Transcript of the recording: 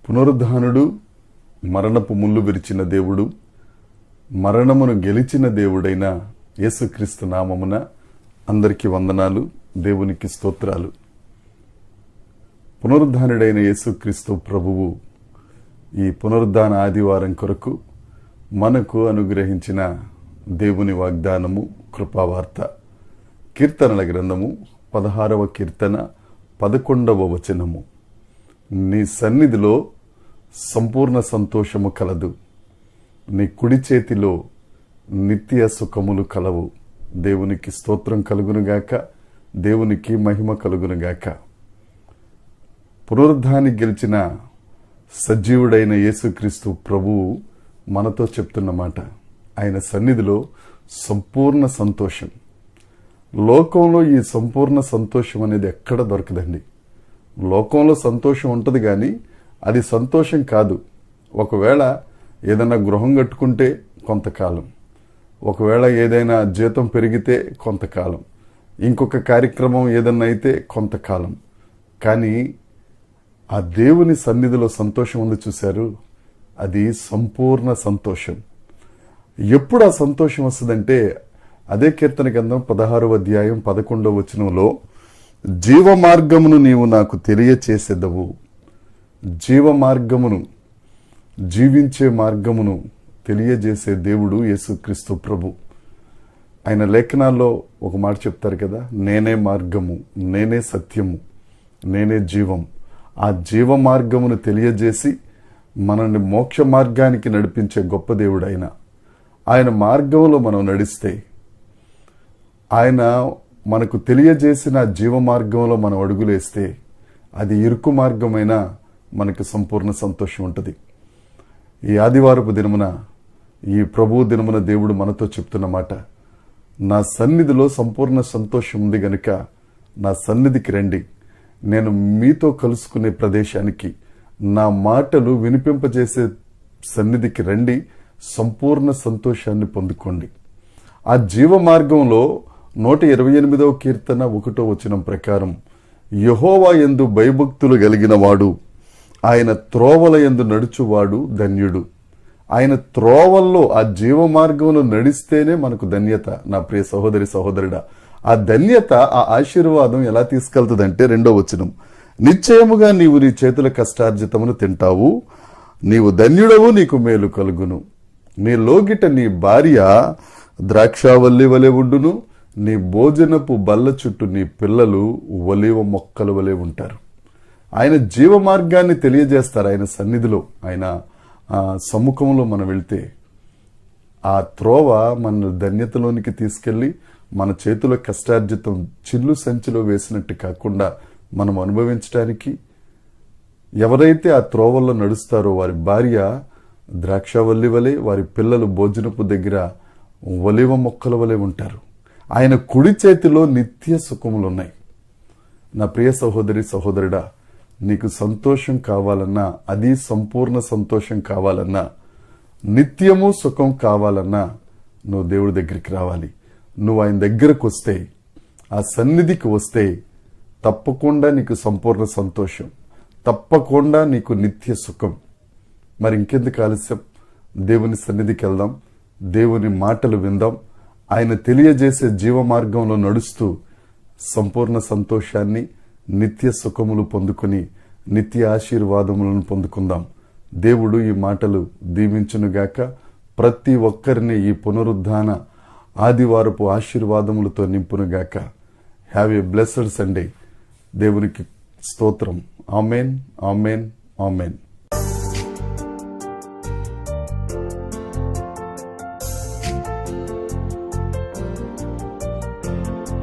పునరుద్ధానుడు, మరణపు ముళ్ళు విరిచిన దేవుడు, మరణమును గెలిచిన దేవుడైన యేసుక్రీస్తు నామమున అందరికీ వందనాలు, దేవునికి స్తోత్రాలు. పునరుద్ధానుడైన యేసుక్రీస్తు ప్రభువు ఈ పునరుద్ధాన ఆదివారం కొరకు మనకు అనుగ్రహించిన దేవుని వాగ్దానము, కృపావార్త. కీర్తనల గ్రంథము 16వ కీర్తన 11వ వచనము. నీ సన్నిధిలో సంపూర్ణ సంతోషము కలదు, నీ కుడి చేతిలో నిత్య సుఖములు కలవు. దేవునికి స్తోత్రం కలుగునుగాక, దేవునికి మహిమ కలుగునుగాక. పునరుద్ధాన్ని గెలిచిన సజీవుడైన యేసుక్రీస్తు ప్రభువు మనతో చెప్తున్నమాట, ఆయన సన్నిధిలో సంపూర్ణ సంతోషం. లోకంలో ఈ సంపూర్ణ సంతోషం అనేది ఎక్కడ దొరకదండి. లోకంలో సంతోషం ఉంటుంది కానీ అది సంతోషం కాదు. ఒకవేళ ఏదైనా గృహం కట్టుకుంటే కొంతకాలం, ఒకవేళ ఏదైనా జీతం పెరిగితే కొంతకాలం, ఇంకొక కార్యక్రమం ఏదన్నా అయితే కొంతకాలం. కానీ ఆ దేవుని సన్నిధిలో సంతోషం ఉంది చూశారు, అది సంపూర్ణ సంతోషం. ఎప్పుడు ఆ సంతోషం వస్తుందంటే అదే కీర్తన గ్రంథం 16వ అధ్యాయం 11వ వచనంలో, జీవ మార్గమును నీవు నాకు తెలియచేసేదవు. జీవ మార్గమును, జీవించే మార్గమును తెలియజేసే దేవుడు యేసుక్రీస్తు ప్రభు. ఆయన లేఖనాల్లో ఒక మాట చెప్తారు కదా, నేనే మార్గము, నేనే సత్యము, నేనే జీవం. ఆ జీవ మార్గమును తెలియజేసి మనల్ని మోక్ష మార్గానికి నడిపించే గొప్ప దేవుడు ఆయన. ఆయన మార్గంలో మనం నడిస్తే, ఆయన మనకు తెలియజేసిన జీవ మార్గంలో మనం అడుగులేస్తే, అది ఇరుకు మార్గమైనా మనకు సంపూర్ణ సంతోషం ఉంటుంది. ఈ ఆదివారపు దినమున, ఈ ప్రభువు దినమున దేవుడు మనతో చెప్తున్నమాట, నా సన్నిధిలో సంపూర్ణ సంతోషం ఉంది గనుక నా సన్నిధికి రండి, నేను మీతో కలుసుకునే ప్రదేశానికి, నా మాటలు వినిపింపజేసే సన్నిధికి రండి, సంపూర్ణ సంతోషాన్ని పొందుకోండి. ఆ జీవ మార్గంలో 128వ కీర్తన 1వ వచనం ప్రకారం, యెహోవా యందు భయభక్తులు కలిగిన వాడు, ఆయన త్రోవల యందు నడుచువాడు ధన్యుడు. ఆయన త్రోవల్లో, ఆ జీవ మార్గంలో నడిస్తేనే మనకు ధన్యత. నా ప్రియ సహోదరి సహోదరుడా, ఆ ధన్యత, ఆ ఆశీర్వాదం ఎలా తీసుకెళ్తుందంటే 2వ వచనం, నిశ్చయముగా నీవు నీ చేతుల కష్టార్జితమును తింటావు, నీవు ధన్యుడవు, నీకు మేలు కలుగును. నీ లోగిట నీ భార్య ద్రాక్షావల్లి వలె ఉండును, నీ భోజనపు బల్ల చుట్టూ నీ పిల్లలు ఒలీవ మొక్కల వలె ఉంటారు. ఆయన జీవ మార్గాన్ని తెలియజేస్తారు. ఆయన సన్నిధిలో, ఆయన సముఖంలో మనం వెళ్తే ఆ త్రోవ మన ధన్యతలోనికి తీసుకెళ్లి మన చేతిలో కష్టార్జితం చిల్లు సంచిలో వేసినట్టు కాకుండా మనం అనుభవించడానికి, ఎవరైతే ఆ త్రోవల్లో నడుస్తారో వారి భార్య ద్రాక్షావల్లి వలె, వారి పిల్లలు భోజనపు దగ్గర ఒలివ మొక్కల వలె ఉంటారు. ఆయన కుడి చేతిలో నిత్య సుఖములున్నాయి. నా ప్రియ సహోదరి సహోదరుడా, నీకు సంతోషం కావాలన్నా, అది సంపూర్ణ సంతోషం కావాలన్నా, నిత్యము సుఖం కావాలన్నా నువ్వు దేవుడి దగ్గరికి రావాలి. నువ్వు ఆయన దగ్గరకు వస్తే, ఆ సన్నిధికి వస్తే తప్పకుండా నీకు సంపూర్ణ సంతోషం, తప్పకుండా నీకు నిత్య సుఖం. మరి ఇంకెందుకు ఆలస్యం? దేవుని సన్నిధికి వెళ్దాం, దేవుని మాటలు విందాం, ఆయన తెలియజేసే జీవ మార్గంలో నడుస్తూ సంపూర్ణ సంతోషాన్ని, నిత్య సుఖములు పొందుకొని నిత్య ఆశీర్వాదములను పొందుకుందాం. దేవుడు ఈ మాటలు దీవించునుగాక. ప్రతి ఒక్కరిని ఈ పునరుద్ధాన ఆదివారపు ఆశీర్వాదములతో నింపునుగాక. Have a blessed Sunday. దేవునికి స్తోత్రం. Amen, amen, amen.